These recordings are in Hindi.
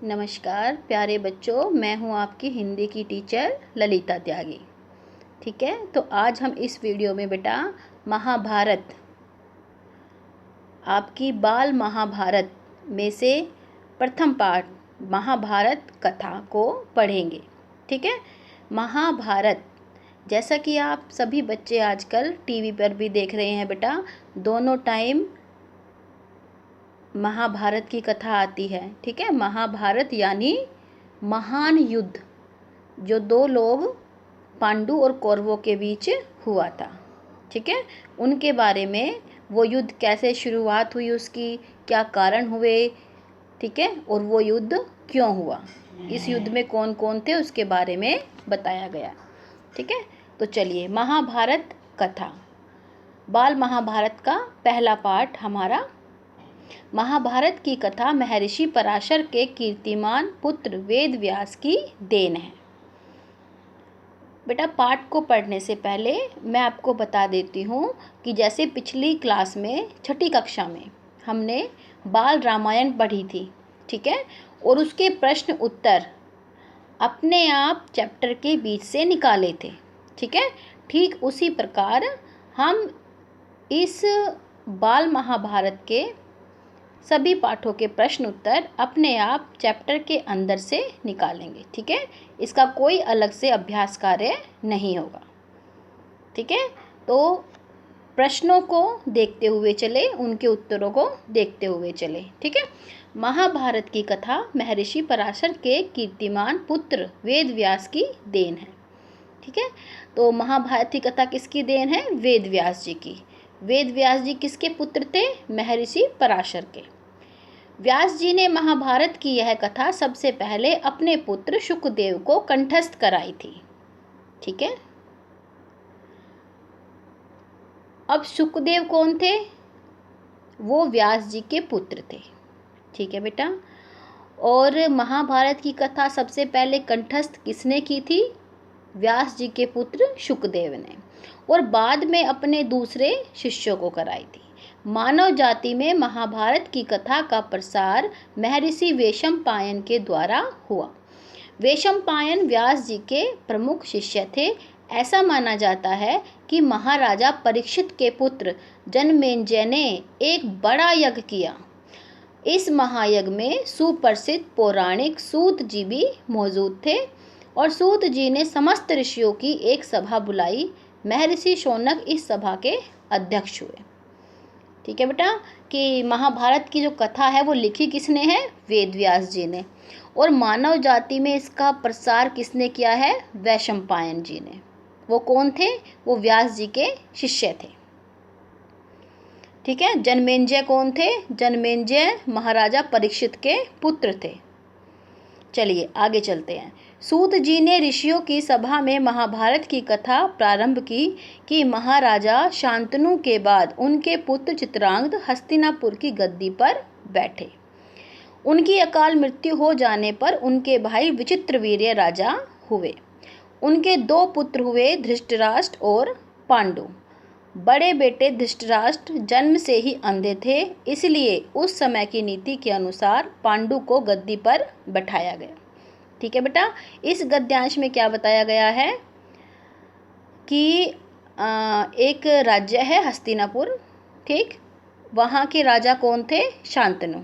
नमस्कार प्यारे बच्चों, मैं हूं आपकी हिंदी की टीचर ललिता त्यागी। ठीक है, तो आज हम इस वीडियो में बेटा महाभारत, आपकी बाल महाभारत में से प्रथम पाठ महाभारत कथा को पढ़ेंगे। ठीक है, महाभारत जैसा कि आप सभी बच्चे आजकल टीवी पर भी देख रहे हैं बेटा, दोनों टाइम महाभारत की कथा आती है। ठीक है, महाभारत यानी महान युद्ध जो दो लोग पांडु और कौरवों के बीच हुआ था। ठीक है, उनके बारे में, वो युद्ध कैसे शुरुआत हुई, उसकी क्या कारण हुए, ठीक है, और वो युद्ध क्यों हुआ, इस युद्ध में कौन कौन थे उसके बारे में बताया गया। ठीक है, तो चलिए महाभारत कथा, बाल महाभारत का पहला पाठ हमारा। महाभारत की कथा महर्षि पराशर के कीर्तिमान पुत्र वेद व्यास की देन है। बेटा पाठ को पढ़ने से पहले मैं आपको बता देती हूँ कि जैसे पिछली क्लास में छठी कक्षा में हमने बाल रामायण पढ़ी थी, ठीक है, और उसके प्रश्न उत्तर अपने आप चैप्टर के बीच से निकाले थे। ठीक है, ठीक उसी प्रकार हम इस बाल महाभारत के सभी पाठों के प्रश्न उत्तर अपने आप चैप्टर के अंदर से निकालेंगे। ठीक है, इसका कोई अलग से अभ्यास कार्य नहीं होगा। ठीक है, तो प्रश्नों को देखते हुए चले, उनके उत्तरों को देखते हुए चले। ठीक है, महाभारत की कथा महर्षि पराशर के कीर्तिमान पुत्र वेद व्यास की देन है। ठीक है, तो महाभारत की कथा किसकी देन है? वेद व्यास जी की। वेद व्यास जी किसके पुत्र थे? महर्षि पराशर के। व्यास जी ने महाभारत की यह कथा सबसे पहले अपने पुत्र शुकदेव को कंठस्थ कराई थी। ठीक है, अब शुकदेव कौन थे? वो व्यास जी के पुत्र थे। ठीक है बेटा, और महाभारत की कथा सबसे पहले कंठस्थ किसने की थी? व्यास जी के पुत्र शुकदेव ने, और बाद में अपने दूसरे शिष्यों को कराई थी। मानव जाति में महाभारत की कथा का प्रसार महर्षि वैशंपायन के द्वारा हुआ। वैशंपायन व्यास जी के प्रमुख शिष्य थे। ऐसा माना जाता है कि महाराजा परीक्षित के पुत्र जनमेजय ने एक बड़ा यज्ञ किया। इस महायज्ञ में सुप्रसिद्ध पौराणिक सूत जी भी मौजूद थे, और सूत जी ने समस्त ऋषियों की एक सभा बुलाई। महर्षि शौनक इस सभा के अध्यक्ष हुए। ठीक है बेटा, कि महाभारत की जो कथा है वो लिखी किसने है? वेद व्यास जी ने, और मानव जाति में इसका प्रसार किसने किया है? वैशंपायन जी ने। वो कौन थे? वो व्यास जी के शिष्य थे। ठीक है, जनमेजय कौन थे? जनमेजय महाराजा परीक्षित के पुत्र थे। चलिए आगे चलते हैं। सूत जी ने ऋषियों की सभा में महाभारत की कथा प्रारंभ की कि महाराजा शांतनु के बाद उनके पुत्र चित्रांगद हस्तिनापुर की गद्दी पर बैठे। उनकी अकाल मृत्यु हो जाने पर उनके भाई विचित्रवीर्य राजा हुए। उनके दो पुत्र हुए, धृतराष्ट्र और पांडु। बड़े बेटे धृतराष्ट्र जन्म से ही अंधे थे, इसलिए उस समय की नीति के अनुसार पांडु को गद्दी पर बैठाया गया। ठीक है बेटा, इस गद्यांश में क्या बताया गया है कि एक राज्य है हस्तिनापुर, ठीक, वहाँ के राजा कौन थे? शांतनु।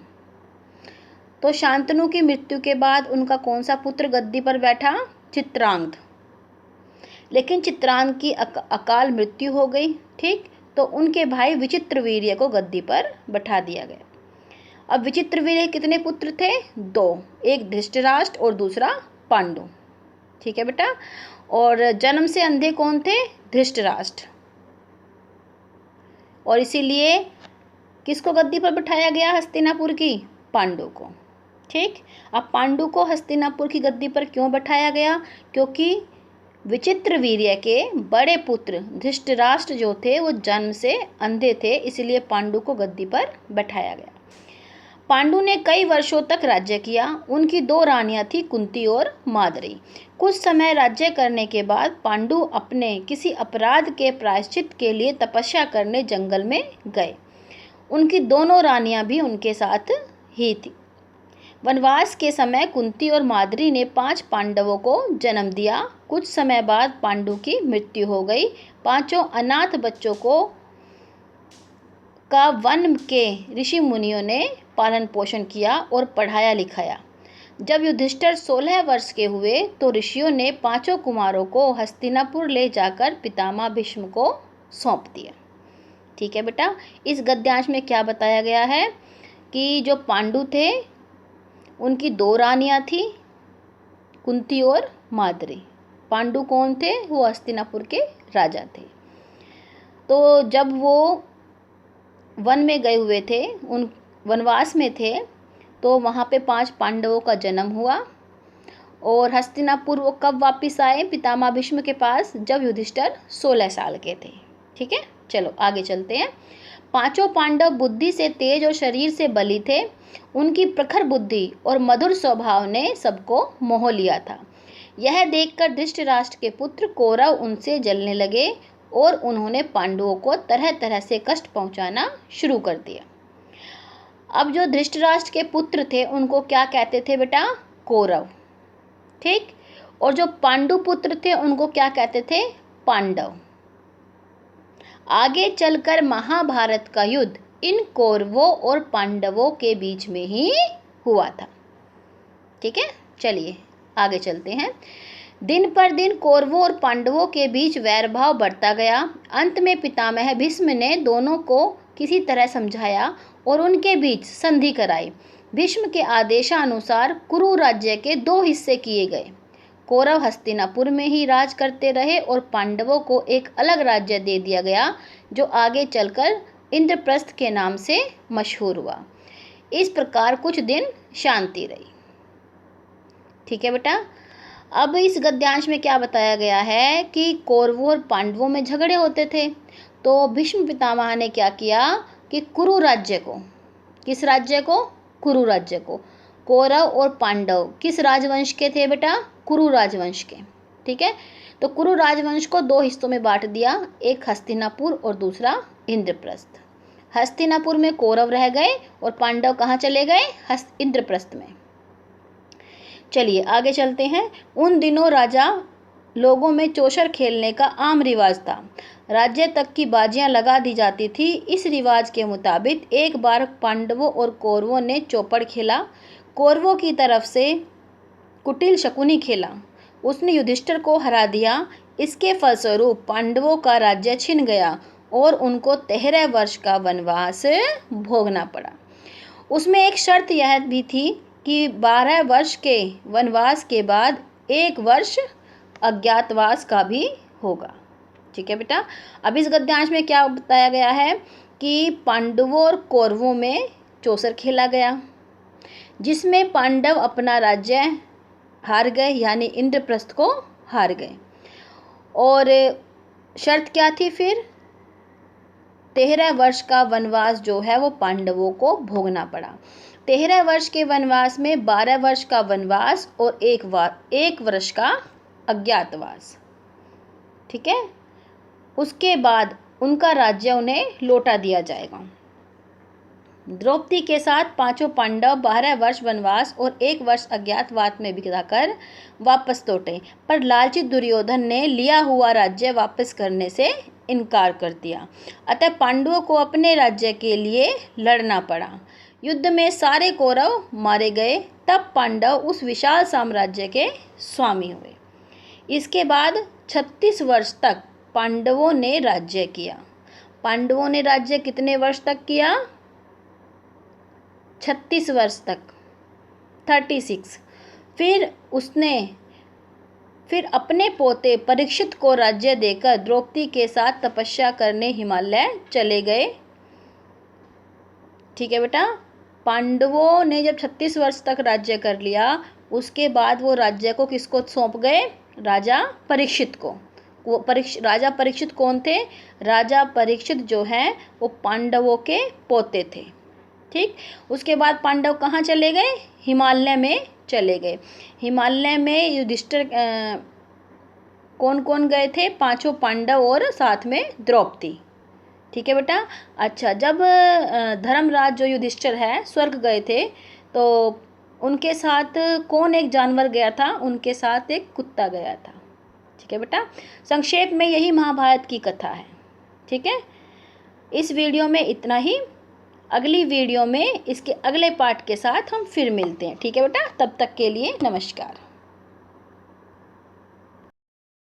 तो शांतनु की मृत्यु के बाद उनका कौन सा पुत्र गद्दी पर बैठा? चित्रांगद। लेकिन चित्रांगद की अकाल मृत्यु हो गई। ठीक, तो उनके भाई विचित्रवीर्य को गद्दी पर बैठा दिया गया। अब विचित्रवीर्य कितने पुत्र थे? दो, एक धृतराष्ट्र और दूसरा पांडु। ठीक है बेटा, और जन्म से अंधे कौन थे? धृतराष्ट्र, और इसीलिए किसको गद्दी पर बिठाया गया हस्तिनापुर की? पांडु को। ठीक, अब पांडु को हस्तिनापुर की गद्दी पर क्यों बैठाया गया? क्योंकि विचित्रवीर्य के बड़े पुत्र धृतराष्ट्र जो थे वो जन्म से अंधे थे, इसलिए पांडु को गद्दी पर बैठाया गया। पांडु ने कई वर्षों तक राज्य किया। उनकी दो रानियां थी, कुंती और माद्री। कुछ समय राज्य करने के बाद पांडु अपने किसी अपराध के प्रायश्चित के लिए तपस्या करने जंगल में गए। उनकी दोनों रानियां भी उनके साथ ही थी। वनवास के समय कुंती और माद्री ने 5 पांडवों को जन्म दिया। कुछ समय बाद पांडु की मृत्यु हो गई। पांचों अनाथ बच्चों को का वन के ऋषि मुनियों ने पालन पोषण किया और पढ़ाया लिखाया। जब युधिष्ठिर 16 वर्ष के हुए तो ऋषियों ने पांचों कुमारों को हस्तिनापुर ले जाकर पितामह भीष्म को सौंप दिया। ठीक है बेटा, इस गद्यांश में क्या बताया गया है कि जो पांडु थे उनकी 2 रानियां थी, कुंती और माद्री। पांडु कौन थे? वो हस्तिनापुर के राजा थे। तो जब वो वन में गए हुए थे, उन वनवास में थे, तो वहाँ पे 5 पांडवों का जन्म हुआ। और हस्तिनापुर वो कब वापस आए पितामह भीष्म के पास? जब युधिष्ठिर 16 साल के थे। ठीक है, चलो आगे चलते हैं। पांचों पांडव बुद्धि से तेज और शरीर से बली थे। उनकी प्रखर बुद्धि और मधुर स्वभाव ने सबको मोह लिया था। यह देखकर धृतराष्ट्र के पुत्र कौरव उनसे जलने लगे और उन्होंने पांडवों को तरह तरह से कष्ट पहुंचाना शुरू कर दिया। अब जो धृतराष्ट्र के पुत्र थे उनको क्या कहते थे बेटा? कौरव। ठीक, और जो पांडु पुत्र थे उनको क्या कहते थे? पांडव। आगे चलकर महाभारत का युद्ध इन कौरवों और पांडवों के बीच में ही हुआ था। ठीक है, चलिए आगे चलते हैं। दिन पर दिन कौरवों और पांडवों के बीच वैरभाव बढ़ता गया। अंत में पितामह भीष्म ने दोनों को किसी तरह समझाया और उनके बीच संधि कराई। भीष्म के आदेशानुसार कुरु राज्य के 2 हिस्से किए गए। कौरव हस्तिनापुर में ही राज करते रहे और पांडवों को एक अलग राज्य दे दिया गया जो आगे चलकर इंद्रप्रस्थ के नाम से मशहूर हुआ। इस प्रकार कुछ दिन शांति रही। ठीक है बेटा, अब इस गद्यांश में क्या बताया गया है कि कौरवों और पांडवों में झगड़े होते थे। तो भीष्म पितामह ने क्या किया कि कुरु राज्य को, किस राज्य को? कुरु राज्य को। कौरव और पांडव किस राजवंश के थे बेटा? कुरु राजवंश के। ठीक है, तो कुरु राजवंश को 2 हिस्सों में बांट दिया, एक हस्तिनापुर और दूसरा इंद्रप्रस्थ। हस्तिनापुर में कौरव रह गए और पांडव कहाँ चले गए? इंद्रप्रस्थ में। चलिए आगे चलते हैं। उन दिनों राजा लोगों में चौसर खेलने का आम रिवाज था। राज्य तक की बाजियां लगा दी जाती थी। इस रिवाज के मुताबिक एक बार पांडवों और कौरवों ने चौपड़ खेला। कौरवों की तरफ से कुटिल शकुनी खेला, उसने युधिष्ठिर को हरा दिया। इसके फलस्वरूप पांडवों का राज्य छिन गया और उनको 13 वर्ष का वनवास भोगना पड़ा। उसमें एक शर्त यह भी थी कि 12 वर्ष के वनवास के बाद 1 वर्ष अज्ञातवास का भी होगा। ठीक है बेटा, अब इस गद्यांश में क्या बताया गया है कि पांडवों और कौरवों में चौसर खेला गया, जिसमें पांडव अपना राज्य हार गए, यानी इंद्रप्रस्थ को हार गए। और शर्त क्या थी फिर? 13 वर्ष का वनवास जो है वो पांडवों को भोगना पड़ा। 13 वर्ष के वनवास में 12 वर्ष का वनवास और 1 वर्ष का अज्ञातवास। ठीक है, उसके बाद उनका राज्य उन्हें लौटा दिया जाएगा। द्रौपदी के साथ पांचों पांडव 12 वर्ष वनवास और 1 वर्ष अज्ञातवास में बिताकर वापस लौटे, पर लालची दुर्योधन ने लिया हुआ राज्य वापस करने से इनकार कर दिया। अतः पांडवों को अपने राज्य के लिए लड़ना पड़ा। युद्ध में सारे कौरव मारे गए। तब पांडव उस विशाल साम्राज्य के स्वामी हुए। इसके बाद 36 वर्ष तक पांडवों ने राज्य किया। पांडवों ने राज्य कितने वर्ष तक किया? 36 वर्ष तक, 36। फिर अपने पोते परीक्षित को राज्य देकर द्रौपदी के साथ तपस्या करने हिमालय चले गए। ठीक है बेटा, पांडवों ने जब 36 वर्ष तक राज्य कर लिया, उसके बाद वो राज्य को किसको सौंप गए? राजा परीक्षित को। वो राजा परीक्षित कौन थे? राजा परीक्षित जो हैं वो पांडवों के पोते थे। ठीक, उसके बाद पांडव कहाँ चले गए? हिमालय में चले गए। हिमालय में युधिष्ठिर कौन कौन गए थे? पांचों पांडव और साथ में द्रौपदी। ठीक है बेटा। अच्छा, जब धर्मराज जो युधिष्ठिर है स्वर्ग गए थे, तो उनके साथ कौन एक जानवर गया था? उनके साथ एक कुत्ता गया था। ठीक है बेटा, संक्षेप में यही महाभारत की कथा है। ठीक है, इस वीडियो में इतना ही। अगली वीडियो में इसके अगले पार्ट के साथ हम फिर मिलते हैं। ठीक है बेटा, तब तक के लिए नमस्कार।